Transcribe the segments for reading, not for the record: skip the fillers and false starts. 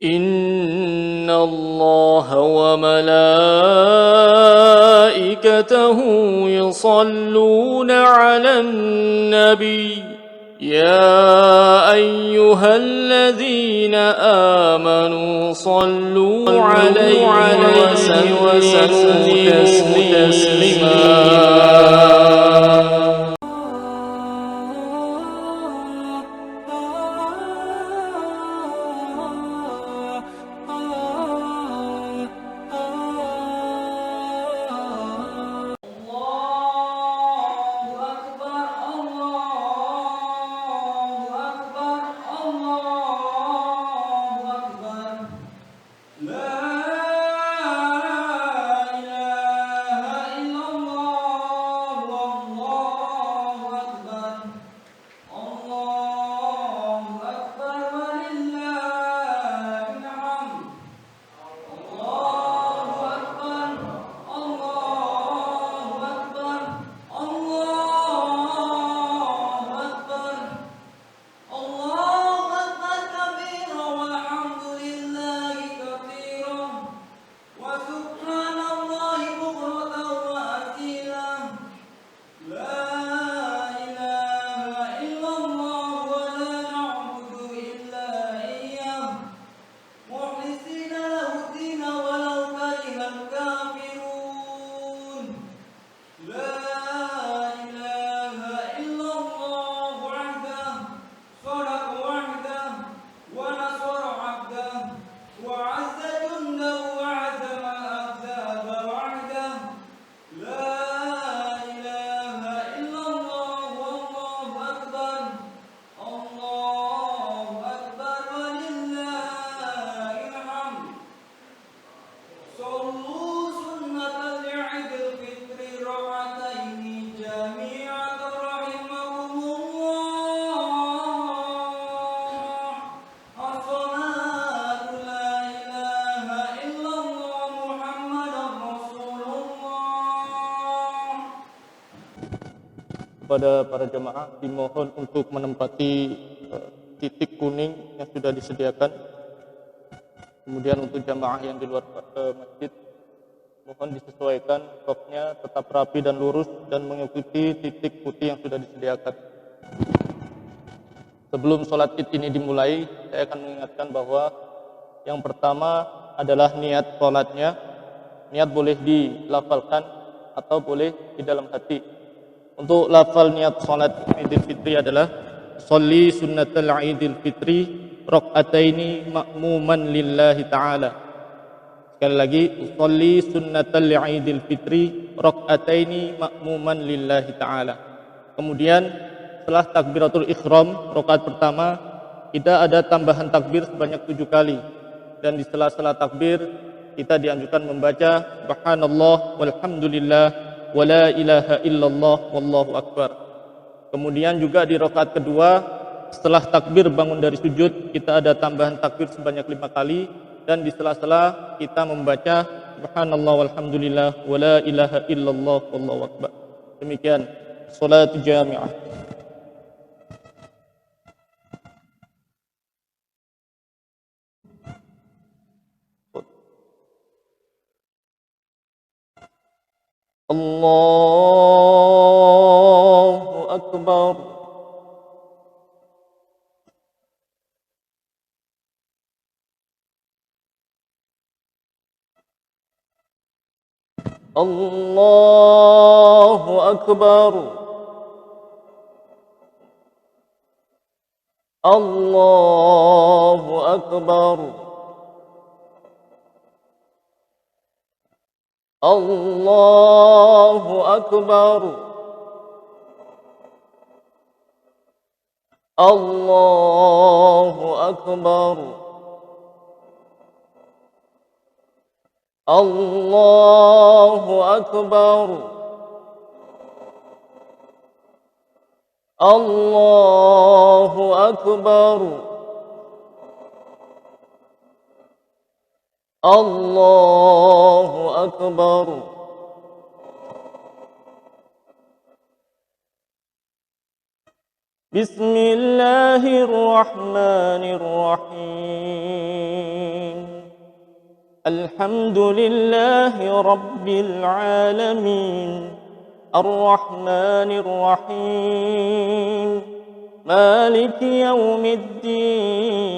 إن الله وملائكته يصلون على النبي يا أيها الذين آمنوا صلوا عليه وسلموا تسليما. Kepada para jemaah dimohon untuk menempati titik kuning yang sudah disediakan. Kemudian untuk jemaah yang di luar masjid, mohon disesuaikan safnya tetap rapi dan lurus dan mengikuti titik putih yang sudah disediakan. Sebelum sholat id ini dimulai, saya akan mengingatkan bahwa yang pertama adalah niat sholatnya. Niat boleh dilafalkan atau boleh di dalam hati. Untuk lafal niat salat Idul Fitri adalah sholli sunnatal Idul Fitri rakaataini ma'muman lillahi ta'ala. Sekali lagi, sholli sunnatal Idul Fitri rakaataini ma'muman lillahi ta'ala. Kemudian setelah takbiratul ihram rakaat pertama, kita ada tambahan takbir sebanyak 7 kali. Dan di sela-sela takbir kita dianjurkan membaca subhanallah walhamdulillah wala ilaha illallah wallahu akbar. Kemudian juga di rakaat kedua setelah takbir bangun dari sujud, kita ada tambahan takbir sebanyak 5 kali dan di sela-sela kita membaca subhanallah walhamdulillah wala ilaha illallah wallahu akbar. Demikian salat jami'ah. Allahu Akbar. Allahu Akbar. Allahu Akbar. Allahu Akbar. Allahu Akbar. Allahu Akbar. Allahu Akbar. Allahu Akbar. Bismillahirrahmanirrahim. الحمد لله رب العالمين الرحمن الرحيم مالك يوم الدين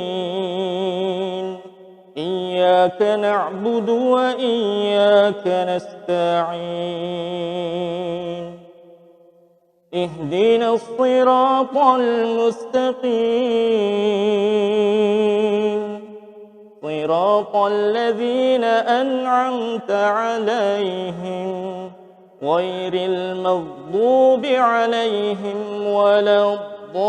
إياك نعبد وإياك نستعين اهدنا الصراط المستقيم صراط الذين أنعمت عليهم غير المغضوب عليهم ولا الضالين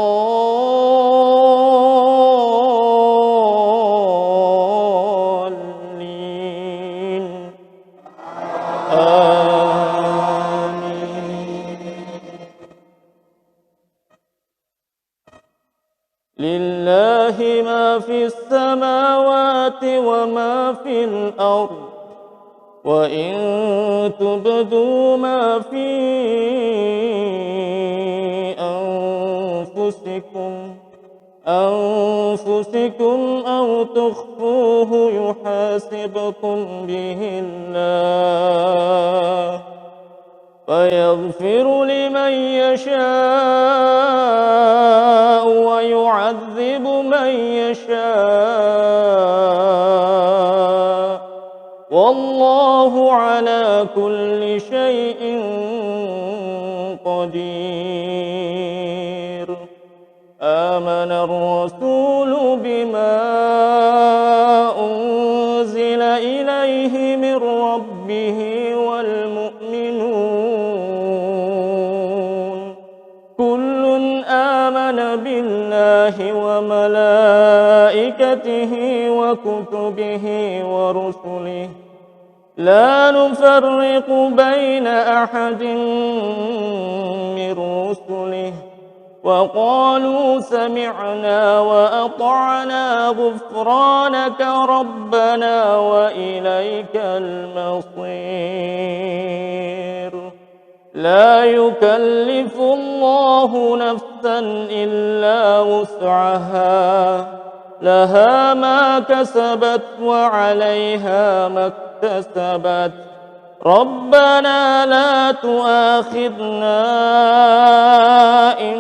آمين. لله ما في السماوات وما في الأرض وإن تبدوا ما في أنفسكم أو تخفوه يحاسبكم به الله فيغفر لمن يشاء ويعذب من يشاء والله على كل شيء قدير. آمن الرسول بما أنزل إليه من ربه والمؤمنون كل آمن بالله وملائكته وكتبه ورسله لا نفرق بين أحد من رسله وقالوا سمعنا وأطعنا غفرانك ربنا وإليك المصير. لا يكلف الله نفسا إلا وسعها لها ما كسبت وعليها ما اكتسبت ربنا لا تؤاخذنا إن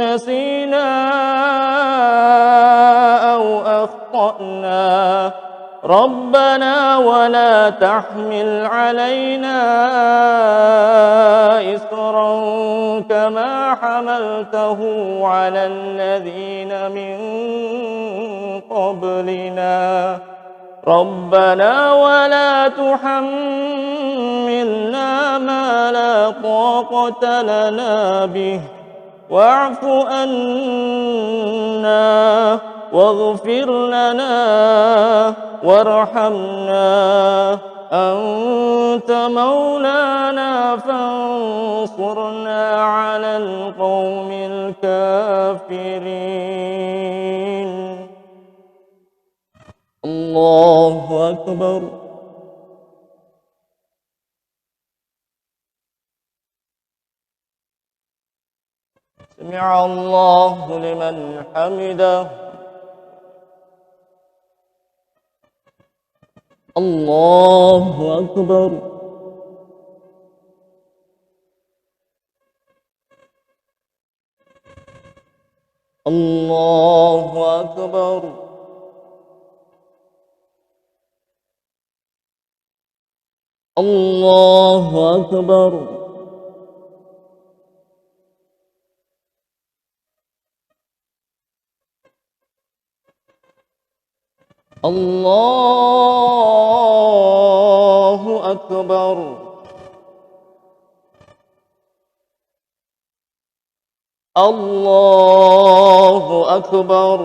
نسينا أو أخطأنا ربنا ولا تحمل علينا إصرا كما حملته على الذين من قبلنا ربنا ولا تحملنا ما لا طاقة لنا به واعف عنا واغفر لنا وارحمنا أنت مولانا فانصرنا على القوم الكافرين. الله أكبر. سمع الله لمن حمده. الله أكبر. الله أكبر. الله أكبر. الله أكبر. الله أكبر.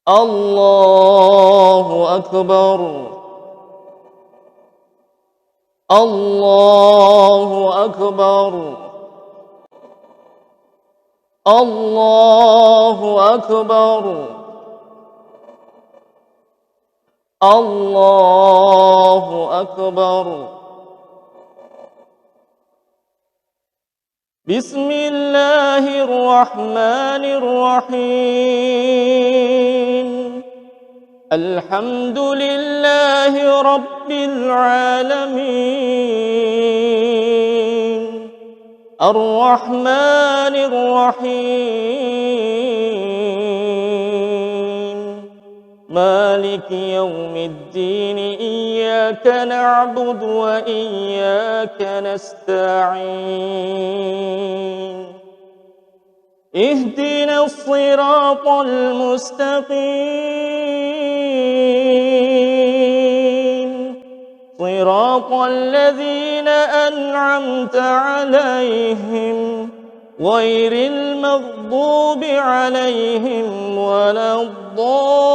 الله أكبر. الله أكبر. الله أكبر. الله أكبر. بسم الله الرحمن الرحيم الحمد لله رب العالمين الرحمن الرحيم مالك يوم الدين إياك نعبد وإياك نستعين اهدنا الصراط المستقيم صراط الذين أنعمت عليهم غير المغضوب عليهم ولا الضالين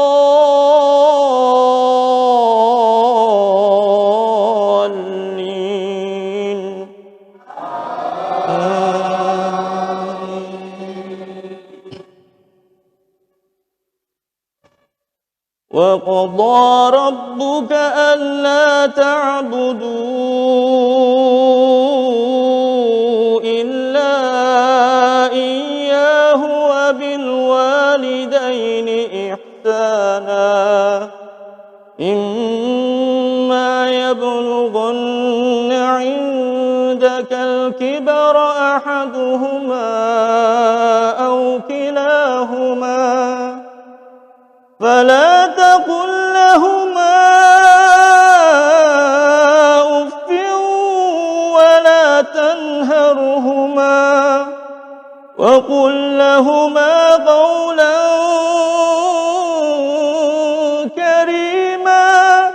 وقضى ربك ألا تعبدوا إلا إياه وبالوالدين إحسانا إما يبلغن عندك الكبر أحدهما أو كلاهما فلا تقل لهما أف ولا تنهرهما وقل لهما قولا كريما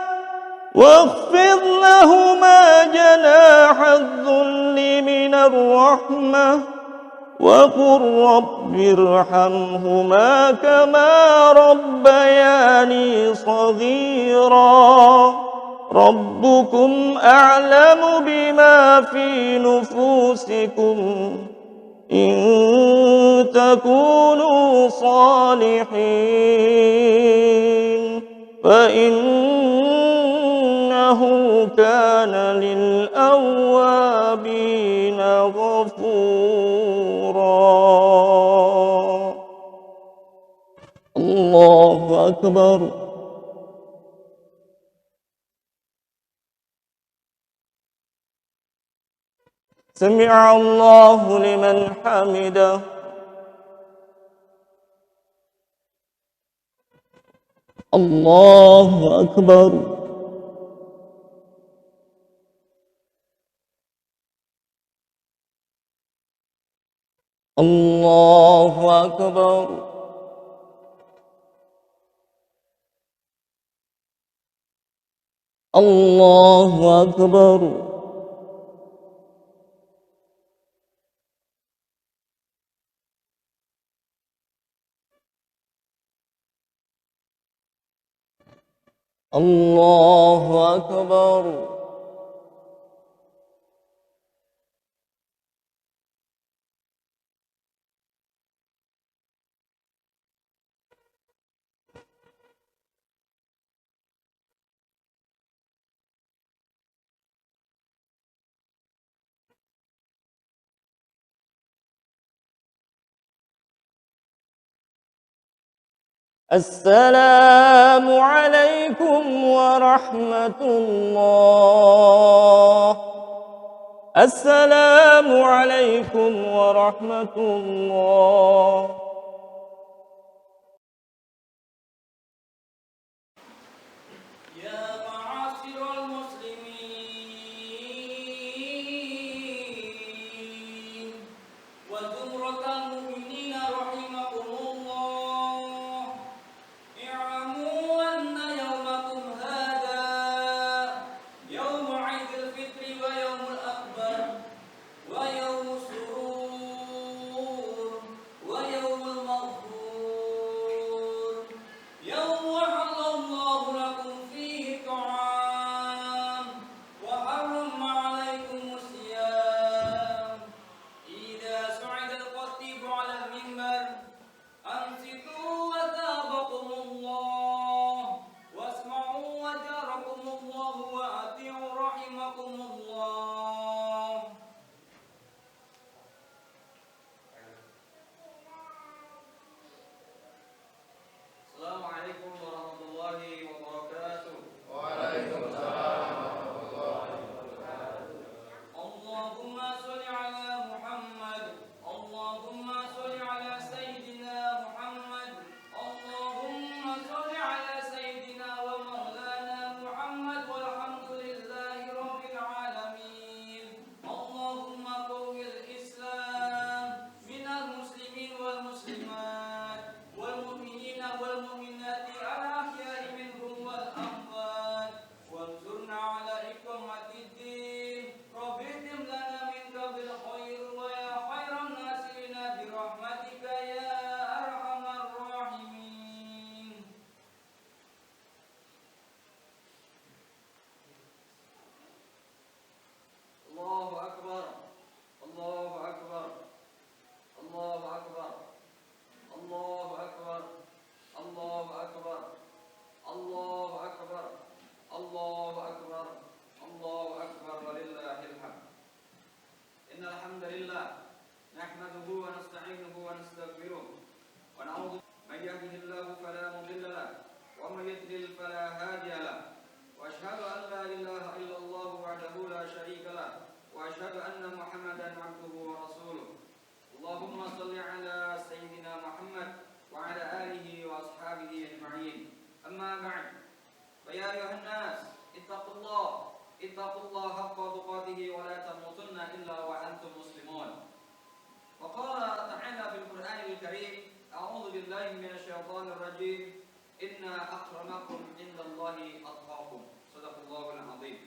واخفض لهما جناح الذل من الرحمة وقل رب ارحمهما كما ربياني صغيرا ربكم أعلم بما في نفوسكم إن تكونوا صالحين فإنه كان للأوابين غفورا الله أكبر سمع الله لمن حمده الله أكبر الله أكبر الله أكبر الله أكبر السلام عليكم ورحمة الله السلام عليكم ورحمة الله والسنة على أحياء منهم والأموات وانصرنا على إقامة الدين رب اختم لنا منك بالخير ويا خير الناصرين برحمتك يا أرحم الراحمين. الله أكبر الله أكبر الله أكبر الله أكبر الله أكبر الله أكبر الله أكبر الله أكبر ولله الحمد. إن الحمد لله نحمده ونستعينه ونستغفره ونعوذ من يهده الله فلا مضل له ومن يضلل فلا هادي له وأشهد أن لا إله إلا الله وحده لا شريك له وأشهد أن محمدا عبده ورسوله. اللهم صل على سيدنا محمد وعلى آله وأصحابه أجمعين. أما بعد فيا أيها الناس اتقوا الله حق تقاته ولا تموتن إلا وأنتم مسلمون. وقال تعالى في القرآن الكريم أعوذ بالله من الشيطان الرجيم إن أكرمكم عند الله أتقاكم. صدق الله العظيم.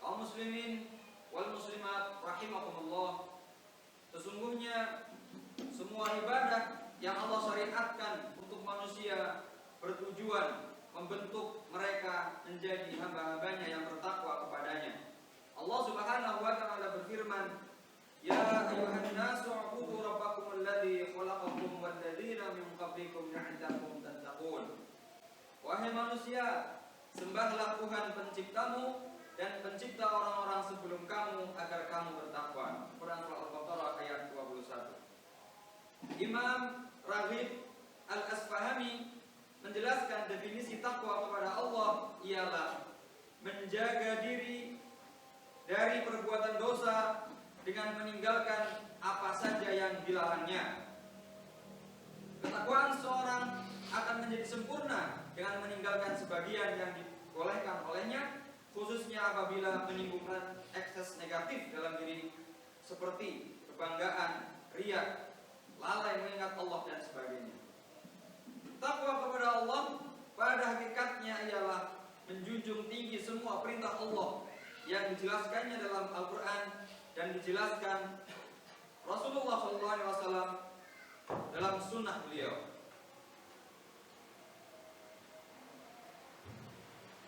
Kaum muslimin wal muslimat rahimakumullah, sesungguhnya semua ibadah yang Allah syariatkan untuk manusia bertujuan membentuk mereka menjadi hamba-hambanya yang bertakwa kepadanya. Allah Subhanahu wa taala berfirman, "Ya ayyuhan nasu ubudu rabbakum alladzi khalaqakum wal ladzina min qablikum la'allakum tattaqun." Wahai manusia, sembahlah Tuhan penciptamu dan pencipta orang-orang sebelum kamu agar kamu bertakwa. Quran surah Al-Baqarah ayat 21. Imam Raghib Al-Asfahani menjelaskan definisi takwa kepada Allah ialah menjaga diri dari perbuatan dosa dengan meninggalkan apa saja yang dilarangnya. Ketakwaan seorang akan menjadi sempurna dengan meninggalkan sebagian yang dibolehkan olehnya, khususnya apabila menimbulkan ekses negatif dalam diri seperti kebanggaan, riya, lalai mengingat Allah dan sebagainya. Takwa kepada Allah pada hakikatnya ialah menjunjung tinggi semua perintah Allah yang dijelaskannya dalam Al-Quran dan dijelaskan Rasulullah SAW dalam sunnah beliau.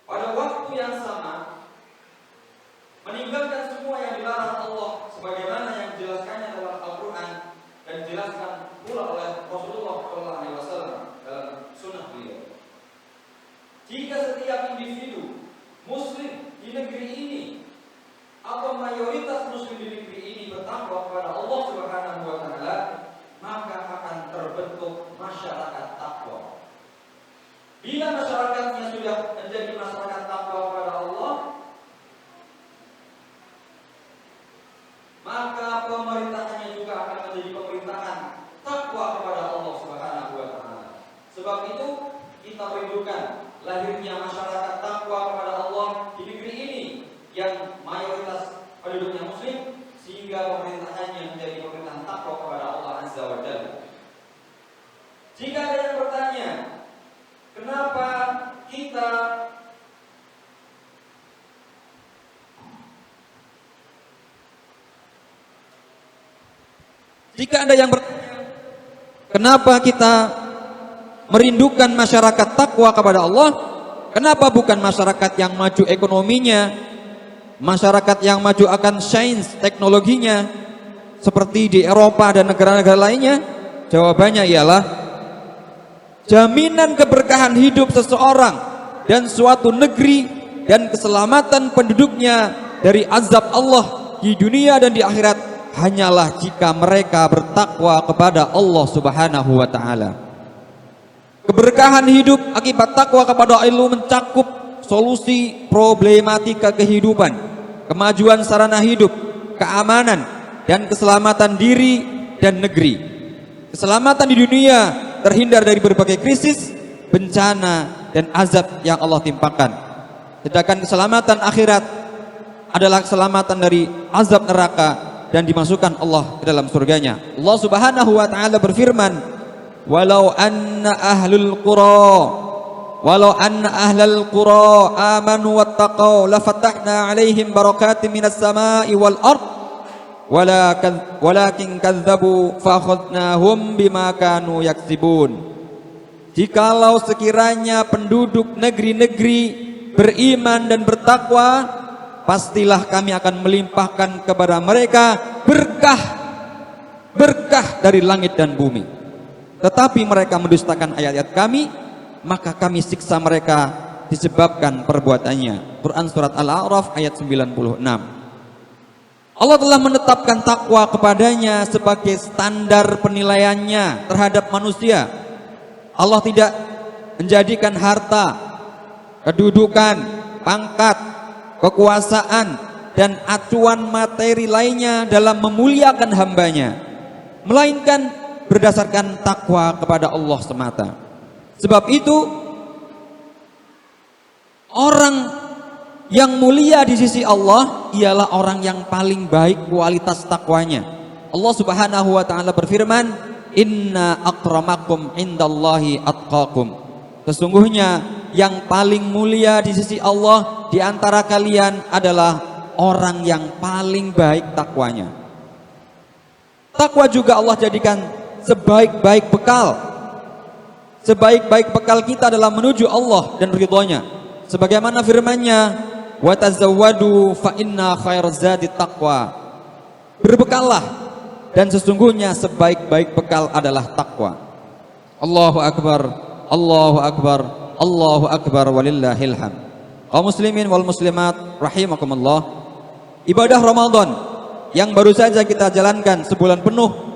Pada waktu yang sama meninggalkan semua yang dilarang Allah sebagaimana yang dijelaskannya dalam Al-Quran dan dijelaskan pula oleh Rasulullah SAW dalam sunnah beliau. Jika setiap individu muslim di negeri ini atau mayoritas muslim di negeri ini bertakwa kepada Allah Subhanahu wa taala, maka akan terbentuk masyarakat takwa. Bila masyarakatnya sudah menjadi masyarakat takwa kepada Allah, maka pemerintahannya juga akan menjadi pemerintahan takwa kepada Allah Subhanahu wa taala. Sebab itu kita merindukan lahirnya masyarakat takwa kepada Allah di negeri ini yang mayoritas penduduknya muslim, sehingga pemerintahannya menjadi pemerintahan takwa kepada Allah Azza wa Jalla. Jika ada yang bertanya, kenapa kita merindukan masyarakat takwa kepada Allah, kenapa bukan masyarakat yang maju ekonominya, masyarakat yang maju akan sains teknologinya seperti di Eropa dan negara-negara lainnya? Jawabannya ialah jaminan keberkahan hidup seseorang dan suatu negeri dan keselamatan penduduknya dari azab Allah di dunia dan di akhirat hanyalah jika mereka bertakwa kepada Allah Subhanahu wa taala. Keberkahan hidup akibat takwa kepada Allah mencakup solusi problematika kehidupan, kemajuan sarana hidup, keamanan dan keselamatan diri dan negeri. Keselamatan di dunia terhindar dari berbagai krisis, bencana dan azab yang Allah timpakan. Sedangkan keselamatan akhirat adalah keselamatan dari azab neraka dan dimasukkan Allah ke dalam surganya. Allah Subhanahu wa taala berfirman, walau anna ahlal qura amanu wattaqau lafatahna alaihim barakatin minas samai wal ard walakin kadzabu fakhadnahum bima kanu yaksibun. Jikalau sekiranya penduduk negeri-negeri beriman dan bertakwa, pastilah kami akan melimpahkan kepada mereka berkah dari langit dan bumi. Tetapi mereka mendustakan ayat-ayat kami, maka kami siksa mereka disebabkan perbuatannya. Quran surat Al-A'raf ayat 96. Allah telah menetapkan takwa kepadanya sebagai standar penilaiannya terhadap manusia. Allah tidak menjadikan harta, kedudukan, pangkat, kekuasaan, dan acuan materi lainnya dalam memuliakan hambanya, melainkan berdasarkan takwa kepada Allah semata. Sebab itu orang yang mulia di sisi Allah ialah orang yang paling baik kualitas takwanya. Allah Subhanahu wa taala berfirman, inna akramakum indallahi atqakum. Sesungguhnya yang paling mulia di sisi Allah di antara kalian adalah orang yang paling baik takwanya. Takwa juga Allah jadikan sebaik-baik bekal. Sebaik-baik bekal kita dalam menuju Allah dan ridhonya. Sebagaimana firman-Nya, wa tazawwadu fa inna khairaz zadi taqwa. Berbekallah, dan sesungguhnya sebaik-baik bekal adalah takwa. Allahu akbar, Allahu akbar, Allahu akbar walillahil hamd. Kaum muslimin wal muslimat rahimakumullah, ibadah Ramadan yang baru saja kita jalankan sebulan penuh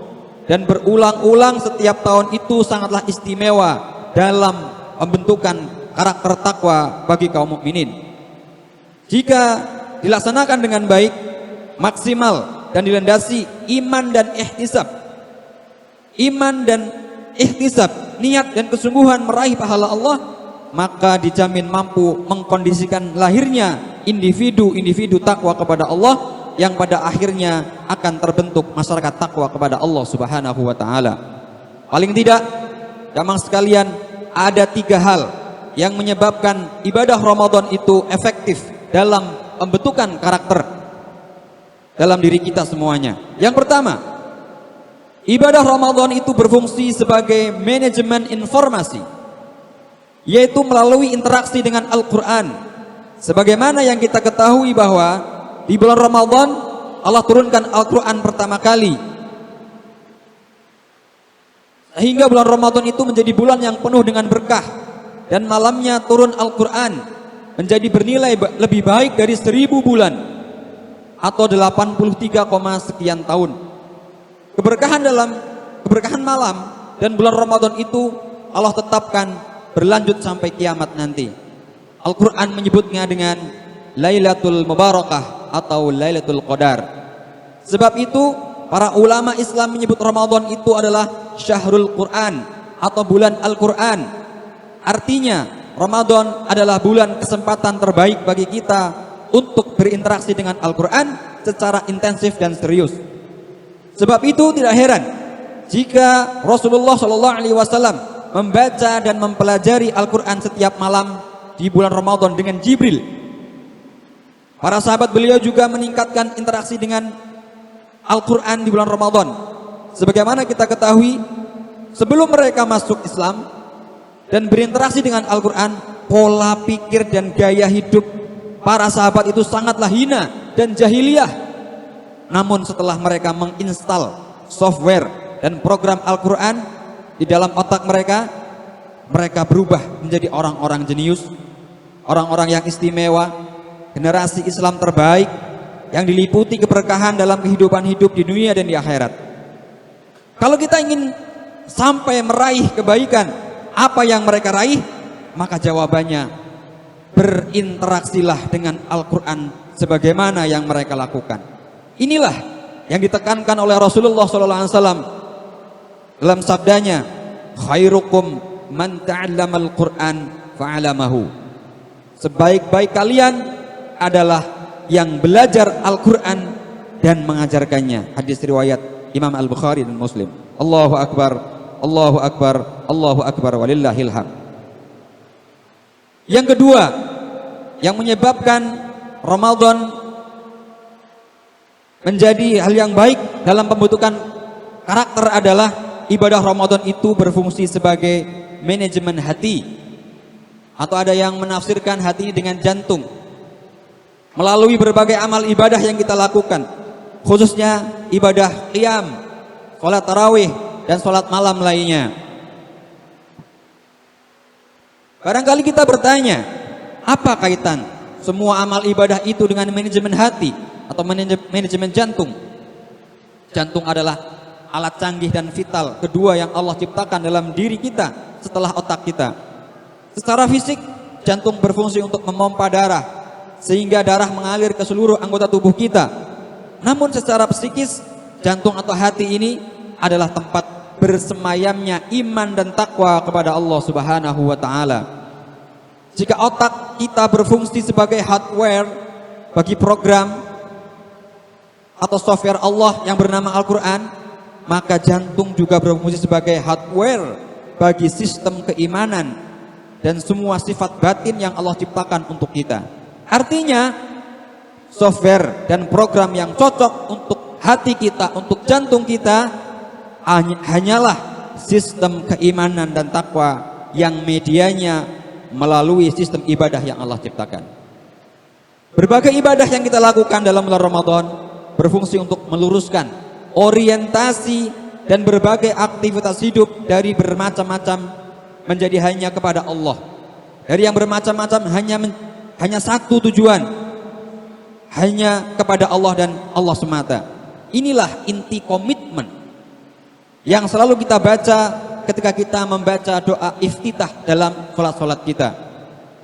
dan berulang-ulang setiap tahun itu sangatlah istimewa dalam pembentukan karakter takwa bagi kaum mukminin. Jika dilaksanakan dengan baik, maksimal, dan dilandasi iman dan ihtisab. Iman dan ihtisab, niat dan kesungguhan meraih pahala Allah, maka dijamin mampu mengkondisikan lahirnya individu-individu takwa kepada Allah yang pada akhirnya akan terbentuk masyarakat takwa kepada Allah Subhanahu wa taala. Paling tidak, jamaah sekalian, ada 3 hal yang menyebabkan ibadah Ramadan itu efektif dalam pembentukan karakter dalam diri kita semuanya. Yang pertama, ibadah Ramadan itu berfungsi sebagai manajemen informasi, yaitu melalui interaksi dengan Al-Quran. Sebagaimana yang kita ketahui bahwa di bulan Ramadan Allah turunkan Al-Quran pertama kali, sehingga bulan Ramadan itu menjadi bulan yang penuh dengan berkah, dan malamnya turun Al-Quran menjadi bernilai lebih baik dari 1000 bulan atau 83, sekian tahun. Keberkahan malam dan bulan Ramadan itu Allah tetapkan berlanjut sampai kiamat nanti. Al-Quran menyebutnya dengan Lailatul Mubarakah atau Lailatul Qadar. Sebab itu para ulama Islam menyebut Ramadan itu adalah Syahrul Quran atau bulan Al-Quran. Artinya Ramadan adalah bulan kesempatan terbaik bagi kita untuk berinteraksi dengan Al-Quran secara intensif dan serius. Sebab itu tidak heran jika Rasulullah SAW membaca dan mempelajari Al-Quran setiap malam di bulan Ramadan dengan Jibril. Para sahabat beliau juga meningkatkan interaksi dengan Al-Quran di bulan Ramadan. Sebagaimana kita ketahui, sebelum mereka masuk Islam dan berinteraksi dengan Al-Quran, pola pikir dan gaya hidup para sahabat itu sangatlah hina dan jahiliyah. Namun setelah mereka menginstal software dan program Al-Quran di dalam otak mereka, mereka berubah menjadi orang-orang jenius, orang-orang yang istimewa, generasi Islam terbaik yang diliputi keberkahan dalam kehidupan hidup di dunia dan di akhirat. Kalau kita ingin sampai meraih kebaikan apa yang mereka raih, maka jawabannya berinteraksilah dengan Al-Quran sebagaimana yang mereka lakukan. Inilah yang ditekankan oleh Rasulullah SAW dalam sabdanya, khairukum man ta'allamal Qur'an fa'alamahu. Sebaik-baik kalian adalah yang belajar Al-Quran dan mengajarkannya. Hadis riwayat Imam Al-Bukhari dan Muslim. Allahu Akbar, Allahu akbar, Allahu akbar walillahil hamd. Yang kedua yang menyebabkan Ramadan menjadi hal yang baik dalam pembentukan karakter adalah ibadah Ramadan itu berfungsi sebagai manajemen hati, atau ada yang menafsirkan hati dengan jantung. Melalui berbagai amal ibadah yang kita lakukan, khususnya ibadah qiyam, sholat tarawih, dan sholat malam lainnya. Barangkali kita bertanya, apa kaitan semua amal ibadah itu dengan manajemen hati atau manajemen jantung? Jantung adalah alat canggih dan vital kedua yang Allah ciptakan dalam diri kita setelah otak kita. Secara fisik, jantung berfungsi untuk memompa darah sehingga darah mengalir ke seluruh anggota tubuh kita. Namun secara psikis, jantung atau hati ini adalah tempat bersemayamnya iman dan takwa kepada Allah Subhanahu wa taala. Jika otak kita berfungsi sebagai hardware bagi program atau software Allah yang bernama Al-Quran, maka jantung juga berfungsi sebagai hardware bagi sistem keimanan dan semua sifat batin yang Allah ciptakan untuk kita. Artinya, software dan program yang cocok untuk hati kita, untuk jantung kita, hanyalah sistem keimanan dan takwa yang medianya melalui sistem ibadah yang Allah ciptakan. Berbagai ibadah yang kita lakukan dalam bulan Ramadan berfungsi untuk meluruskan orientasi dan berbagai aktivitas hidup dari bermacam-macam menjadi hanya kepada Allah. Dari yang bermacam-macam hanya satu tujuan, hanya kepada Allah dan Allah semata. Inilah inti komitmen yang selalu kita baca ketika kita membaca doa iftitah dalam sholat kita.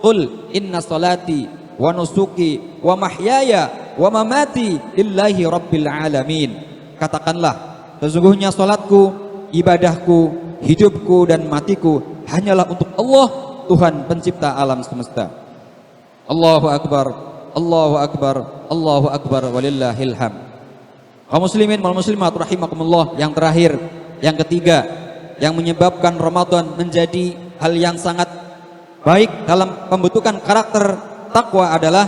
Qul inna salati wa nusuki wa mahyaya wa mamati lillahi rabbil alamin. Katakanlah, sesungguhnya sholatku, ibadahku, hidupku dan matiku hanyalah untuk Allah, Tuhan pencipta alam semesta. Allahu akbar, Allahu akbar, Allahu akbar walillahil hamd. Kaum muslimin wal muslimat rahimakumullah, yang terakhir, yang ketiga, yang menyebabkan Ramadan menjadi hal yang sangat baik dalam pembentukan karakter takwa adalah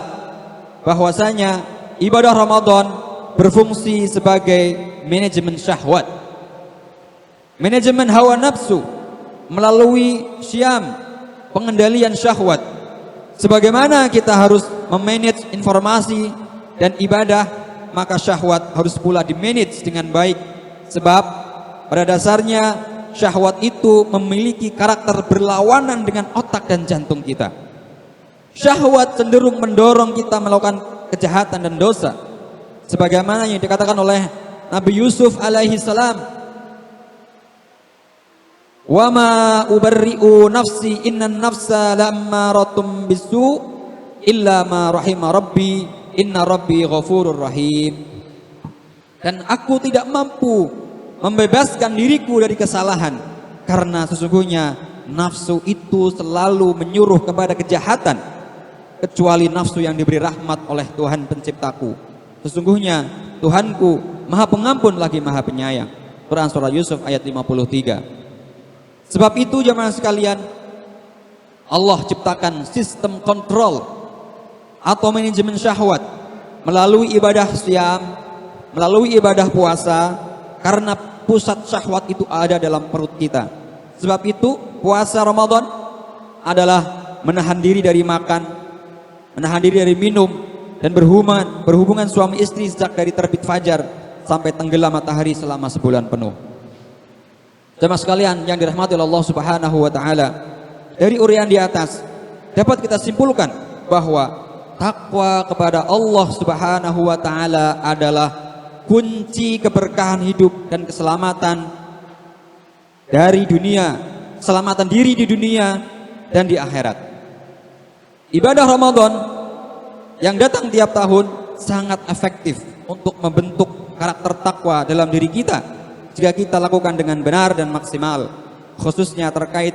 bahwasanya ibadah Ramadan berfungsi sebagai manajemen syahwat, manajemen hawa nafsu melalui syam, pengendalian syahwat. Sebagaimana kita harus memanage informasi dan ibadah, maka syahwat harus pula dimanage dengan baik. Sebab pada dasarnya syahwat itu memiliki karakter berlawanan dengan otak dan jantung kita. Syahwat cenderung mendorong kita melakukan kejahatan dan dosa. Sebagaimana yang dikatakan oleh Nabi Yusuf alaihi salam, "Wa ma ubarri'u nafsi innan nafsa la'ammaratun bisu illa ma rahima rabbi inna rabbi ghafurur rahim." Dan aku tidak mampu membebaskan diriku dari kesalahan, karena sesungguhnya nafsu itu selalu menyuruh kepada kejahatan, kecuali nafsu yang diberi rahmat oleh Tuhan penciptaku. Sesungguhnya Tuhanku Maha Pengampun lagi Maha Penyayang. Quran surah Yusuf ayat 53. Sebab itu jemaah sekalian, Allah ciptakan sistem kontrol atau manajemen syahwat melalui ibadah syam, melalui ibadah puasa, karena pusat syahwat itu ada dalam perut kita. Sebab itu puasa Ramadan adalah menahan diri dari makan, menahan diri dari minum, dan berhubungan suami istri sejak dari terbit fajar sampai tenggelam matahari selama sebulan penuh. Jemaah sekalian yang dirahmati Allah Subhanahu wa taala, dari uraian di atas dapat kita simpulkan bahwa takwa kepada Allah Subhanahu wa taala adalah kunci keberkahan hidup dan keselamatan dari dunia, keselamatan diri di dunia dan di akhirat. Ibadah Ramadan yang datang tiap tahun sangat efektif untuk membentuk karakter takwa dalam diri kita jika kita lakukan dengan benar dan maksimal, khususnya terkait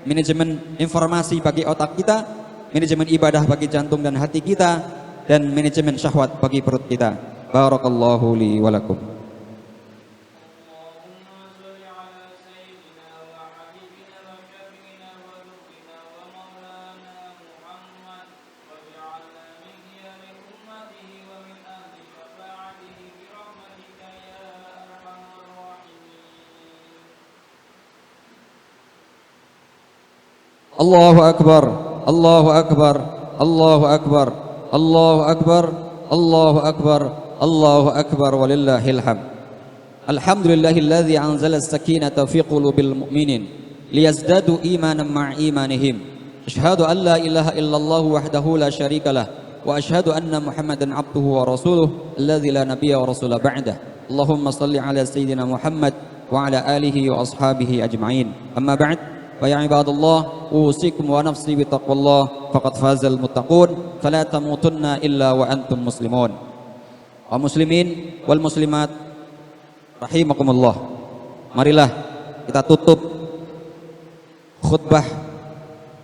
manajemen informasi bagi otak kita, manajemen ibadah bagi jantung dan hati kita, dan manajemen syahwat bagi perut kita. Barakallahu li wa lakum. Allahu Akbar, Allahu Akbar, Allahu Akbar, Allahu Akbar, Allahu Akbar, Allahu Akbar, walillahil hamd. Alhamdulillahilladzi anzala as-sakinata fi qulubil mu'minin liyazdadu imanan ma'a imanihim. Asyhadu an la ilaha illallah wahdahu la syarikalah wa asyhadu anna Muhammadan abduhu wa rasuluh alladzi la nabiyya wa rasula ba'dah. Allahumma salli ala sayyidina Muhammad wa ala alihi wa ashabihi ajma'in. Amma ba'd, fa ya ibadallah, usikum wa nafsi bi taqwallah faqad fazal muttaqun fala tamutunna illa wa antum muslimun. Wa muslimin wal muslimat rahimakumullah. Marilah kita tutup khutbah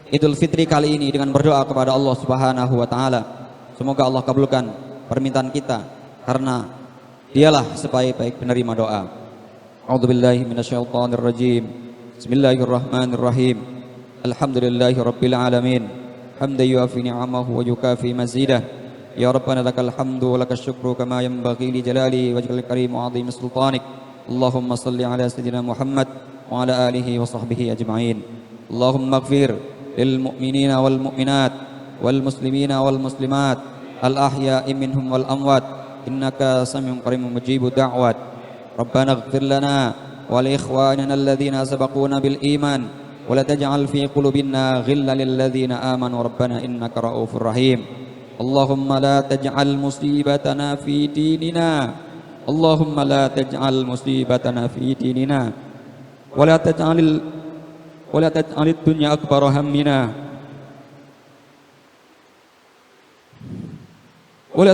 Idul Fitri kali ini dengan berdoa kepada Allah Subhanahu wa taala. Semoga Allah kabulkan permintaan kita karena Dialah sebaik-baik penerima doa. A'udzubillahi minasyaitonir rajim. Bismillahirrahmanirrahim. Alhamdulillahirabbil alamin. Hamdan yuafi ni'amahu wa yukafi mazidah. Ya Rabbana lakal hamdu wa lakas syukru kama yanbaghi li jalali wajhil karim wa 'azimi sultanik. Allahumma shalli ala sayyidina Muhammad wa ala alihi wa sahbihi ajma'in. Allahumma ighfir lil mu'minina wal mu'minat wal muslimina wal muslimat al ahya'i minhum wal amwat. Innaka samiun qariibun mujibud da'wat. Rabbana ighfir lana wa li ikhwanina alladhina sabaquna bil iman wa la taj'al fi qulubina ghillan lil ladzina amanu rabbana innaka ra'ufur rahim. Allahumma la taj'al musibatana fi dinina. Allahumma la taj'al musibatana fi dinina wa la taj'alid dunya akbar hammina wa la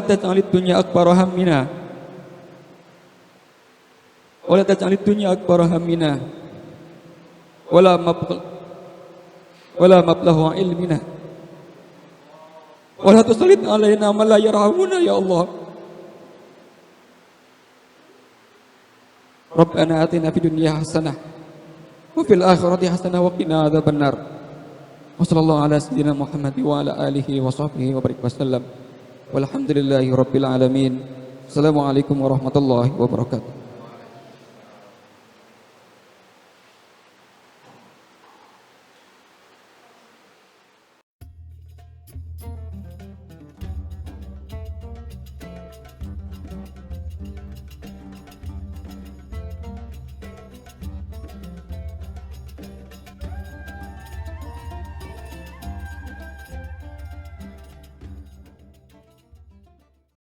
taj'alid dunya akbar hammina wa la taj'alid dunya akbar hammina wala mablagha ilmina wala tusallit alaina man la yarhamuna ya Allah. Rabbana atina fid dunya hasanah wa fil akhirati hasanah wa qina adzabannar. Wa sallallahu ala sayyidina Muhammad wa ala alihi wa sahbihi wa barik wasallam. Walhamdulillahi rabbil alamin. Assalamualaikum warahmatullahi wabarakatuh.